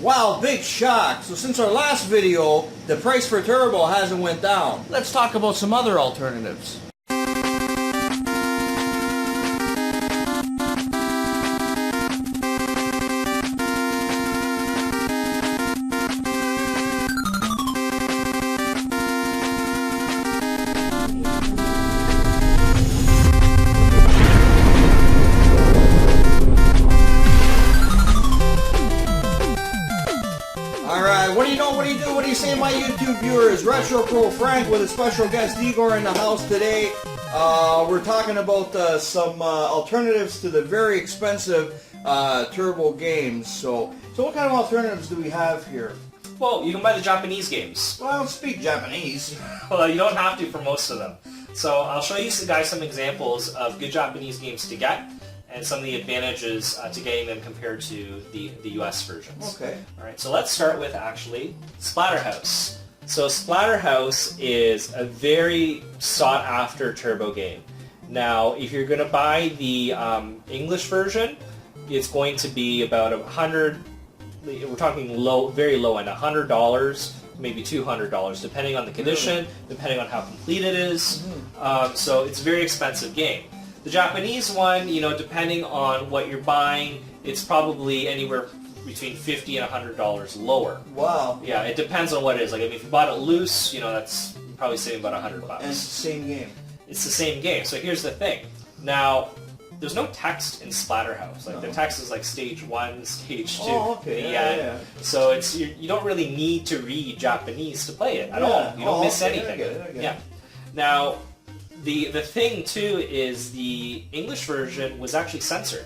Wow, big shock. So since our last video, the price for Turbo hasn't went down. Let's talk about some other alternatives. Alright, what do you know, what do you do, what do you say, my YouTube viewers? Retro Pro Frank with a special guest IGOR in the house today. We're talking about some alternatives to the very expensive Turbo games. So what kind of alternatives do we have here? Well, you can buy the Japanese games. Well, I don't speak Japanese. Well, you don't have to for most of them. So I'll show you guys some examples of good Japanese games to get, and some of the advantages to getting them compared to the US versions. Okay. Alright, so let's start with actually Splatterhouse. So Splatterhouse is a very sought after Turbo game. Now, if you're going to buy the English version, it's going to be about $100, we're talking low, very low end, $100, maybe $200, depending on the condition, depending on how complete it is. So it's a very expensive game. The Japanese one, you know, depending on what you're buying, it's probably anywhere between $50 and $100 lower. Wow. Yeah, it depends on what it is. Like, I mean, if you bought it loose, you know, that's probably saving about $100. And it's the same game. It's the same game. So here's the thing. Now, there's no text in Splatterhouse. Like, the text is like stage 1, stage 2. Oh, okay. Yeah. So it's you don't really need to read Japanese to play it at all. You don't miss anything. I get it. Yeah. Now, the thing too is the English version was actually censored.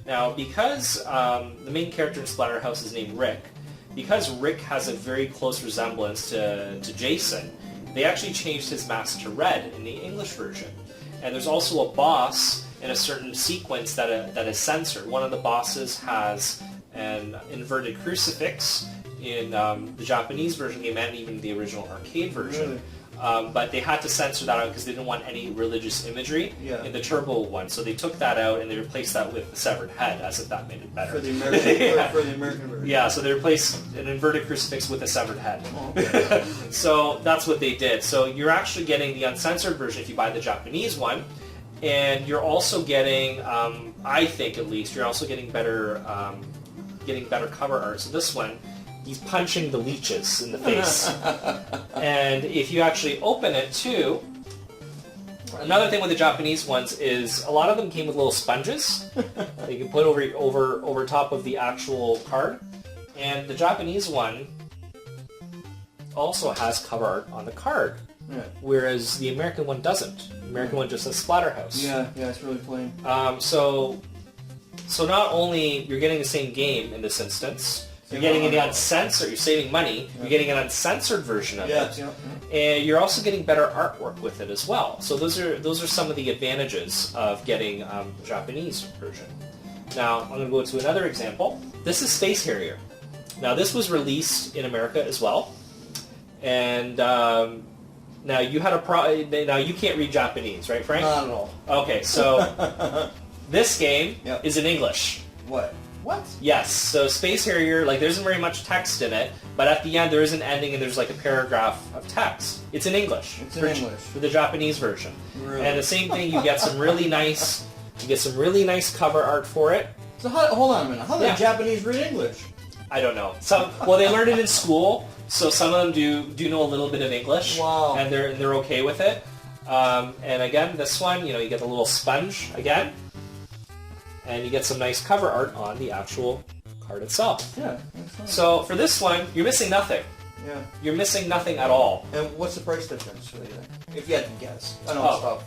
Now, because the main character in Splatterhouse is named Rick, because Rick has a very close resemblance to Jason, they actually changed his mask to red in the English version. And there's also a boss in a certain sequence that is censored. One of the bosses has an inverted crucifix in the Japanese version game and even the original arcade version. Really? But they had to censor that out because they didn't want any religious imagery in the Turbo one. So they took that out and they replaced that with the severed head, as if that made it better. For the American, for the American version. Yeah, so they replaced an inverted crucifix with a severed head. Oh, okay. So that's what they did. So you're actually getting the uncensored version if you buy the Japanese one. And you're also getting, I think at least, you're also getting better cover art. So this one, he's punching the leeches in the face. And if you actually open it too, another thing with the Japanese ones is a lot of them came with little sponges that you can put over top of the actual card. And the Japanese one also has cover art on the card. Yeah. Whereas the American one doesn't. The American one just says Splatterhouse. Yeah, it's really plain. So not only you're getting the same game in this instance, you're getting the uncensored, you're saving money, you're getting an uncensored version of it. And you're also getting better artwork with it as well. So those are some of the advantages of getting the Japanese version. Now, I'm going to go to another example. This is Space Harrier. Now, this was released in America as well. And now you had now you can't read Japanese, right, Frank? Not at all. Okay, so this game is in English. What? Yes, so Space Harrier, like, there isn't very much text in it, but at the end there is an ending and there's like a paragraph of text. It's in English. It's in English. For the Japanese version. Really? And the same thing, you get some really nice cover art for it. So hold on a minute. How do the Japanese read English? I don't know. Well, they learned it in school, so some of them do know a little bit of English. Wow. And they're okay with it. And again, this one, you know, you get the little sponge again, and you get some nice cover art on the actual card itself. Yeah. So for this one, you're missing nothing. Yeah. You're missing nothing at all. And what's the price difference for either? If you had to guess. I know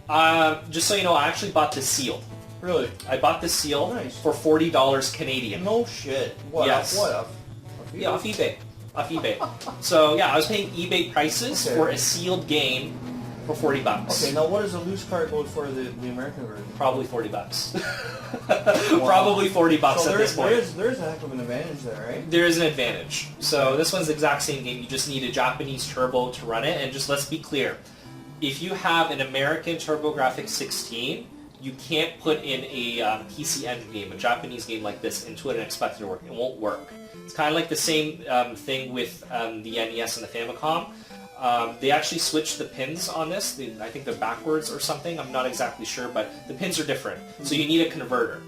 it's tough. Just so you know, I actually bought this seal. Really? I bought this seal for $40 Canadian. No shit. What? Yes. Off Yeah, off eBay. Off eBay. So yeah, I was paying eBay prices for a sealed game for $40. Okay, now what does a loose card go for the American version? Probably $40. Probably $40 so at this point. There's a heck of an advantage there, right? There is an advantage. So this one's the exact same game. You just need a Japanese Turbo to run it. And just let's be clear. If you have an American TurboGrafx 16, you can't put in a PC Engine game, a Japanese game like this, into it and expect it to work. It won't work. It's kind of like the same thing with the NES and the Famicom. They actually switched the pins on this. I think they're backwards or something. I'm not exactly sure, but the pins are different. So you need a converter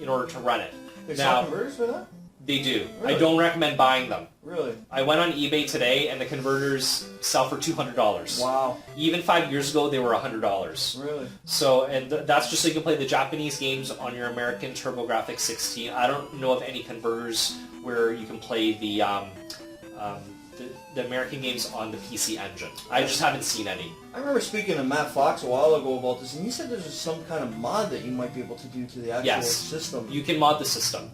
in order to run it. They sell converters for that? They do. Really? I don't recommend buying them. Really? I went on eBay today, and the converters sell for $200. Wow. Even 5 years ago, they were $100. Really? So, and that's just so you can play the Japanese games on your American TurboGrafx 16. I don't know of any converters where you can play the American games on the PC Engine. I just haven't seen any. I remember speaking to Matt Fox a while ago about this, and he said there's some kind of mod that you might be able to do to the actual system. You can mod the system.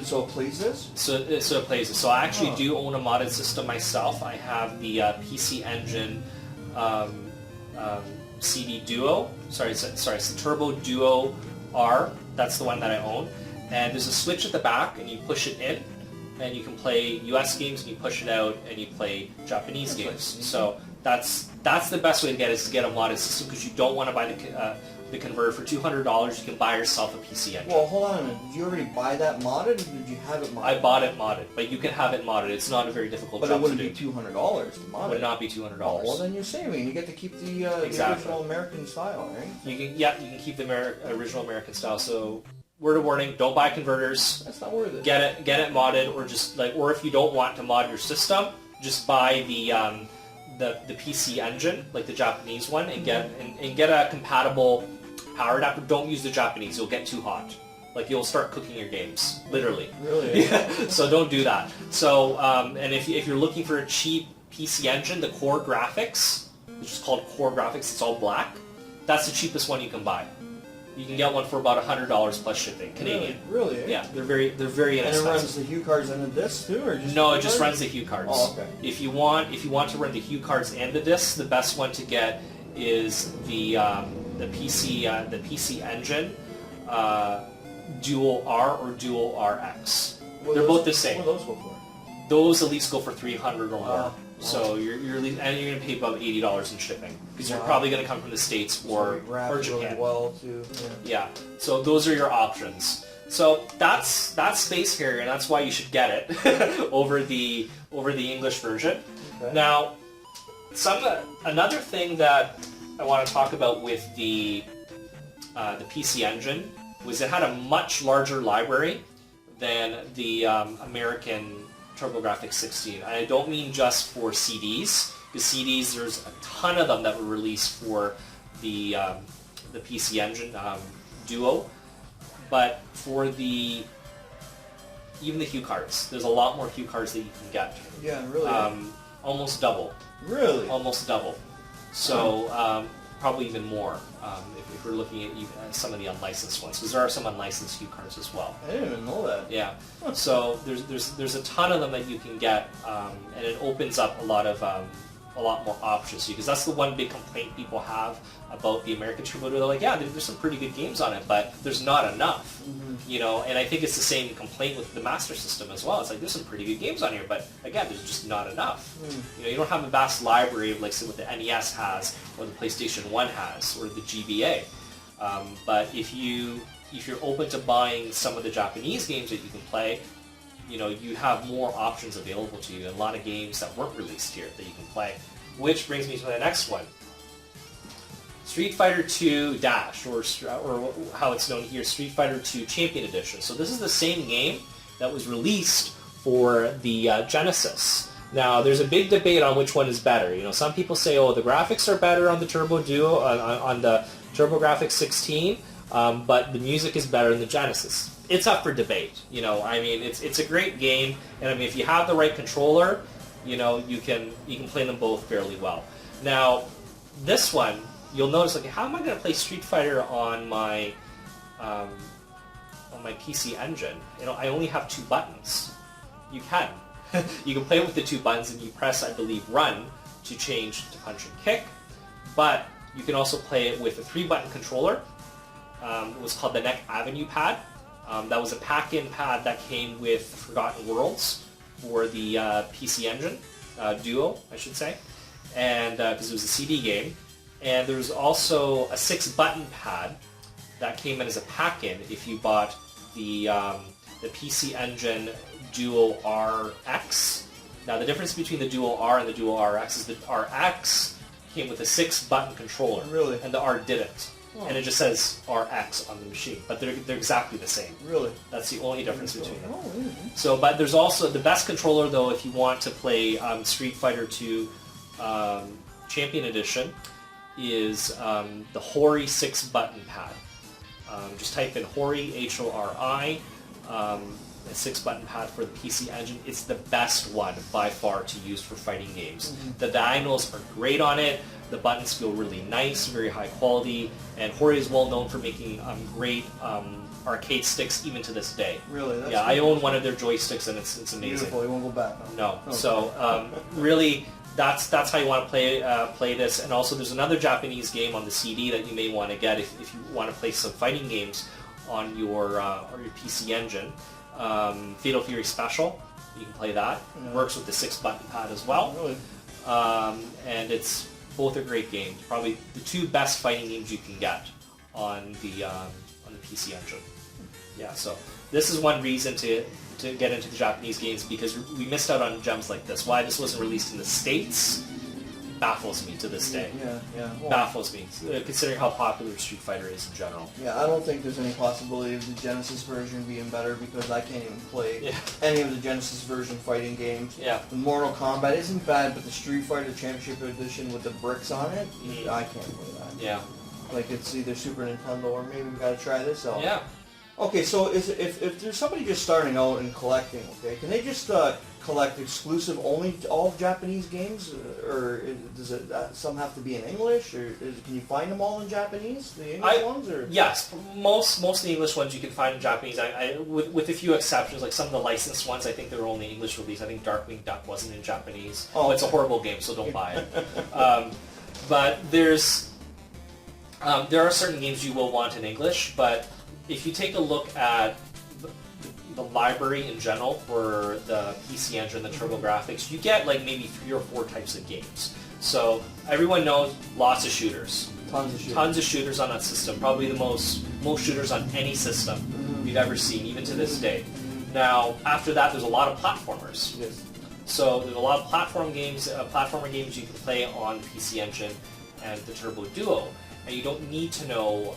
So it plays this? So it plays it. So I actually do own a modded system myself. I have the PC Engine CD Duo. Sorry, it's the Turbo Duo R. That's the one that I own. And there's a switch at the back, and you push it in, and you can play US games, and you push it out, and you play Japanese games. So that's the best way to get it, is to get a modded system, because you don't want to buy the converter for $200. You can buy yourself a PC Engine. Well, hold on a minute. Did you already buy that modded, or did you have it modded? I bought it modded, but you can have it modded. It's not a very difficult job to do. But it wouldn't be $200 to mod it. It would not be $200. Oh, well, then you're saving. You get to keep the original American style, right? You can keep the original American style. So, word of warning: don't buy converters. That's not worth it. Get it modded, or if you don't want to mod your system, just buy the PC Engine, like the Japanese one, and get a compatible power adapter. Don't use the Japanese; you'll get too hot. Like, you'll start cooking your games, literally. Really? Yeah. So don't do that. So, and if you're looking for a cheap PC Engine, the Core Graphics, which is called Core Graphics, it's all black. That's the cheapest one you can buy. You can get one for about $100 plus shipping, Canadian. Really? Yeah, they're very inexpensive. And it runs the Hue cards and the discs too, or just? No, it just runs the Hue cards. Oh, okay. If you want to run the Hue cards and the discs, the best one to get is the PC Engine Dual R or Dual RX. They're both the same. What do those go for? Those at least go for $300 or more. Wow. So you're going to pay about $80 in shipping, because you're probably going to come from the States or Japan. Really well too. Yeah. So those are your options. So that's Space Harrier, and that's why you should get it over the English version. Okay. Now, another thing that I want to talk about with the PC Engine was it had a much larger library than the American TurboGrafx 16. And I don't mean just for CDs, because CDs, there's a ton of them that were released for the PC Engine Duo, but for even the Hue cards, there's a lot more Hue cards that you can get. Yeah, really. Almost double. Really? Almost double. So probably even more if we're looking at some of the unlicensed ones, because there are some unlicensed Hue cards as well. I didn't even know that. Yeah. So there's a ton of them that you can get, and it opens up a lot more options to you, because that's the one big complaint people have about the American Turbo. They're like, yeah, there's some pretty good games on it, but there's not enough. You know, and I think it's the same complaint with the Master System as well. It's like, there's some pretty good games on here, but again, there's just not enough. You know, you don't have a vast library of, like, say, what the NES has, or the PlayStation 1 has, or the GBA. But if you're open to buying some of the Japanese games that you can play, you know, you have more options available to you, and a lot of games that weren't released here that you can play. Which brings me to the next one. Street Fighter II Dash, or how it's known here, Street Fighter II Champion Edition. So this is the same game that was released for the Genesis. Now, there's a big debate on which one is better. You know, some people say, oh, the graphics are better on the Turbo Duo, on the TurboGrafx 16, but the music is better in the Genesis. It's up for debate. You know, I mean, it's a great game, and I mean, if you have the right controller, you know, you can play them both fairly well. Now, this one, you'll notice, like, how am I going to play Street Fighter on my PC Engine? You know, I only have 2 buttons. You can. You can play with the 2 buttons, and you press, I believe, run to change to punch and kick. But you can also play it with a 3-button controller. It was called the Neck Avenue pad. That was a pack-in pad that came with Forgotten Worlds for the PC Engine Duo, I should say, and because it was a CD game. And there's also a 6-button pad that came in as a pack-in if you bought the PC Engine Dual RX. Now the difference between the Dual R and the Dual RX is the RX came with a 6-button controller, Really? and the R didn't. Oh. And it just says RX on the machine, but they're exactly the same. Really? That's the only difference between them. Oh, really? So, but there's also the best controller though if you want to play Street Fighter 2 Champion Edition is the Hori 6-button pad. Just type in Hori, Hori, a 6-button pad for the PC Engine. It's the best one by far to use for fighting games. The diagonals are great on it. The buttons feel really nice, very high quality, and Hori is well known for making great arcade sticks even to this day. Really? That's I own one of their joysticks and it's amazing. Beautiful. You won't go back. Huh? No. Okay. So really, that's how you want to play this. And also, there's another Japanese game on the CD that you may want to get if you want to play some fighting games on your PC Engine. Fatal Fury Special. You can play that. Yeah. Works with the 6-button pad as well. Really? And both are great games. Probably the 2 best fighting games you can get on the PC Engine. Yeah. So this is one reason to get into the Japanese games, because we missed out on gems like this. Why this wasn't released in the States baffles me to this day. Yeah. Well, Baffles me, considering how popular Street Fighter is in general. yeah, I don't think there's any possibility of the Genesis version being better because I can't even play Yeah. any of the Genesis version fighting games. Yeah. The Mortal Kombat isn't bad, but the Street Fighter Championship Edition with the bricks on it, I can't play that. Yeah. Like it's either Super Nintendo or maybe we gotta try this out. Yeah. Okay, so if there's somebody just starting out and collecting, okay, can they just collect exclusive only to all Japanese games, or does it some have to be in English, or can you find them all in Japanese, the English ones, or? Yes, most of the English ones you can find in Japanese. With a few exceptions, like some of the licensed ones, I think they were only English release. I think Darkwing Duck wasn't in Japanese. Oh, It's a horrible game, so don't buy it. But there are certain games you will want in English, but if you take a look at the library in general for the PC Engine, the TurboGrafx, you get like maybe 3 or 4 types of games. So everyone knows lots of shooters. Tons of shooters on that system. Probably the most shooters on any system you've ever seen, even to this day. Now, after that, there's a lot of platformers. Yes. So there's a lot of platformer games you can play on PC Engine and the Turbo Duo. And you don't need to know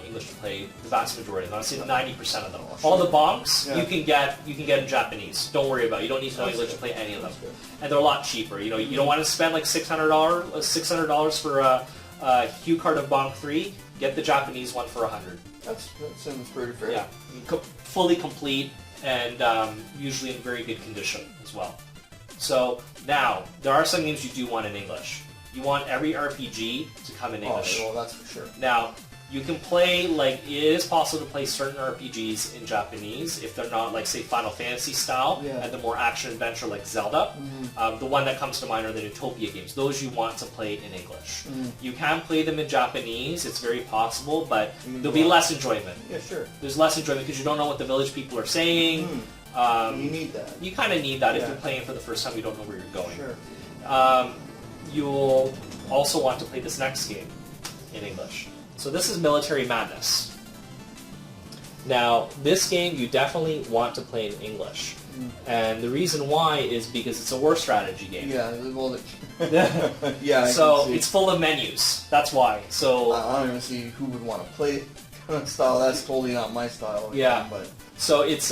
English to play the vast majority of them. I'd say 90% of them. All the bombs you can get in Japanese. Don't worry about it. You don't need to know English to play any of them. And they're a lot cheaper. You don't want to spend like $600 for a Hue card of Bomb 3. Get the Japanese one for $100. That seems pretty fair. Yeah, fully complete and usually in very good condition as well. So now there are some games you do want in English. You want every RPG to come in English. Oh, well, that's for sure. Now, you can play, it is possible to play certain RPGs in Japanese if they're not, say, Final Fantasy style, and the more action-adventure like Zelda. The one that comes to mind are the Utopia games. Those you want to play in English. You can play them in Japanese, it's very possible, but there'll be less enjoyment. Yeah, sure. There's less enjoyment because you don't know what the village people are saying. You need that. You kind of need that if you're playing for the first time, you don't know where you're going. Sure. You'll also want to play this next game in English. So this is Military Madness. Now, this game you definitely want to play in English. And the reason why is because it's a war strategy game. Yeah, well, yeah. So it's full of menus. That's why. So I don't even see who would want to play that style. That's totally not my style. Yeah. But so it's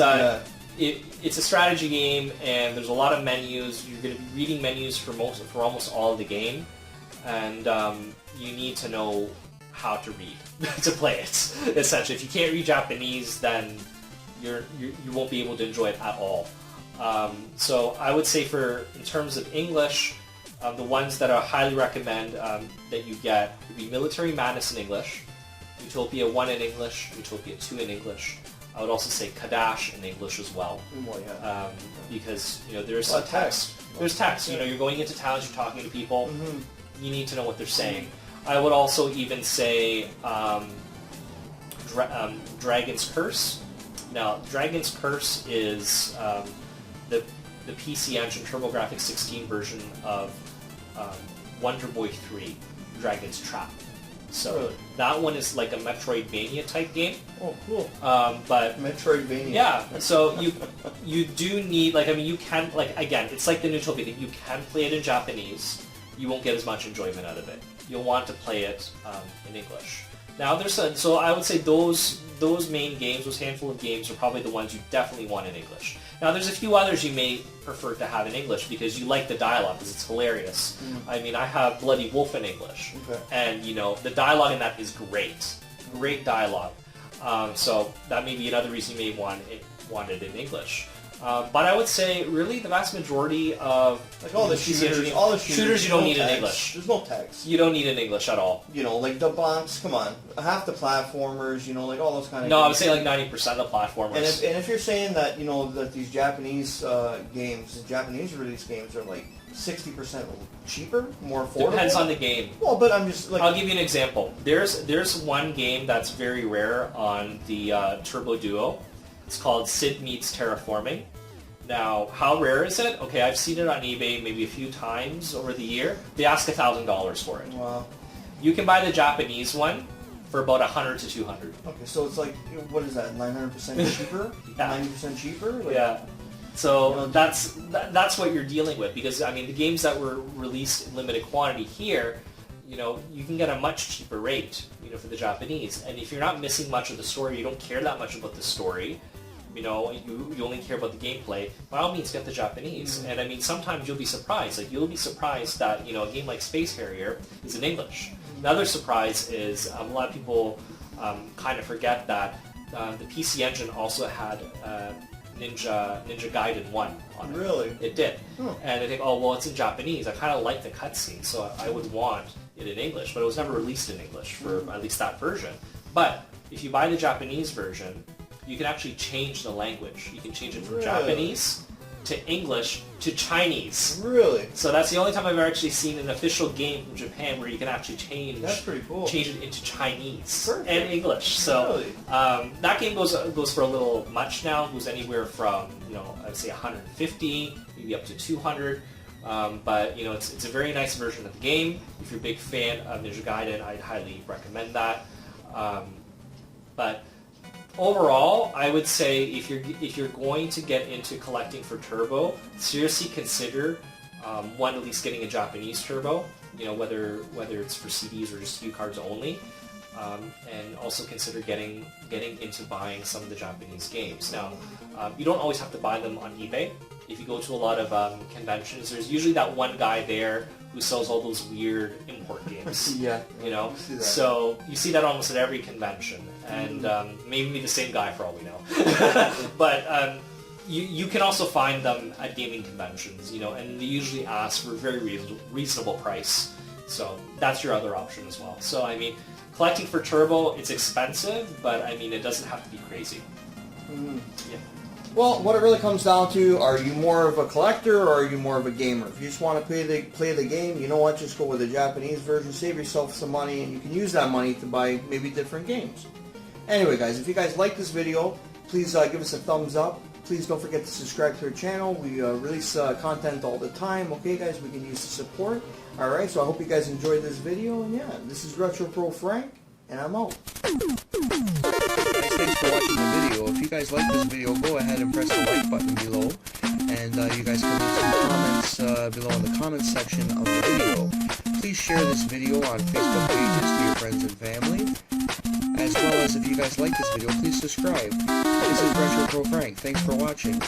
it's a strategy game, and there's a lot of menus. You're going to be reading menus for almost all of the game, and you need to know how to read to play it. Essentially, if you can't read Japanese, then you won't be able to enjoy it at all. So I would say in terms of English, the ones that I highly recommend that you get would be Military Madness in English, Utopia 1 in English, Utopia 2 in English. I would also say Kadash in English as well, because there's some text. There's text. You're going into towns, you're talking to people. You need to know what they're saying. I would also even say Dragon's Curse. Now, Dragon's Curse is the PC Engine TurboGrafx 16 version of Wonder Boy 3, Dragon's Trap. So Really? that one is like a Metroidvania type game. Oh, cool. But Metroidvania. yeah, so you do need, like, I mean, you can, like, again, it's like the Newtopia thing. You can play it in Japanese. You won't get as much enjoyment out of it. You'll want to play it in English. Now so I would say those main games, those handful of games, are probably the ones you definitely want in English. Now there's a few others you may prefer to have in English because you like the dialogue, because it's hilarious. I mean, I have Bloody Wolf in English, and you know the dialogue in that is great dialogue. So that may be another reason you may want it in English. But I would say, really, the vast majority of like all the shooters, you don't need text. in English. There's no text. You don't need in English at all. You know, like the bombs. Come on, half the platformers. You know, like all those kind of. No, games. I would say like 90% of platformers. And if you're saying that, you know, that these Japanese games, Japanese release games are like 60% cheaper, more affordable. Depends on the game. Well, but I'm just like. I'll give you an example. There's one game that's very rare on the Turbo Duo. It's called Sid Meets Terraforming. Now, how rare is it? Okay, I've seen it on eBay maybe a few times over the year. They ask $1,000 for it. Wow. You can buy the Japanese one for about $100 to $200. Okay, so it's like, what is that? 900% cheaper? Yeah. 90% cheaper? Like, Yeah. So that's what you're dealing with, because I mean the games that were released in limited quantity here, you know, you can get a much cheaper rate, you know, for the Japanese. And if you're not missing much of the story, you don't care that much about the story, you know, you only care about the gameplay, by all means get the Japanese. And I mean, sometimes you'll be surprised. Like, you'll be surprised that, you know, a game like Space Harrier is in English. Another surprise is a lot of people kind of forget that the PC Engine also had Ninja Gaiden 1 on it. Really? It did. Huh. And they think, oh, well, it's in Japanese. I kind of like the cutscene, so I would want it in English. But it was never released in English for at least that version. But if you buy the Japanese version, you can actually change the language. You can change it from Japanese to English to Chinese. Really? So that's the only time I've actually seen an official game from Japan where you can actually change. That's pretty cool. Change it into Chinese Perfect. and English. So Really? that game goes for a little much now. It goes anywhere from, you know, I'd say 150, maybe up to 200. But you know, it's a very nice version of the game. If you're a big fan of Ninja Gaiden, I'd highly recommend that. But overall, I would say if you're going to get into collecting for Turbo, seriously consider one, at least getting a Japanese Turbo. You know, whether it's for CDs or just SKU cards only, and also consider getting into buying some of the Japanese games. Now, you don't always have to buy them on eBay. If you go to a lot of conventions, there's usually that one guy there who sells all those weird import games. Yeah. You know, I see that. so you see that almost at every convention, and maybe the same guy for all we know. But you can also find them at gaming conventions, you know, and they usually ask for a very reasonable price. So that's your other option as well. So I mean, collecting for Turbo, it's expensive, but I mean, it doesn't have to be crazy. Yeah. Well, what it really comes down to, are you more of a collector or are you more of a gamer? If you just want to play the game, you know what, just go with the Japanese version, save yourself some money, and you can use that money to buy maybe different games. Anyway, guys, if you guys like this video, please give us a thumbs up. Please don't forget to subscribe to our channel. We release content all the time. Okay, guys, we can use the support. Alright, so I hope you guys enjoyed this video, and yeah, this is Retro Pro Frank, and I'm out. Thanks for watching the video. If you guys like this video, go ahead and press the like button below, and you guys can leave some comments below in the comments section of the video. Please share this video on Facebook pages to your friends and family, as well as if you guys like this video, please subscribe. This is Retro Pro Frank. Thanks for watching.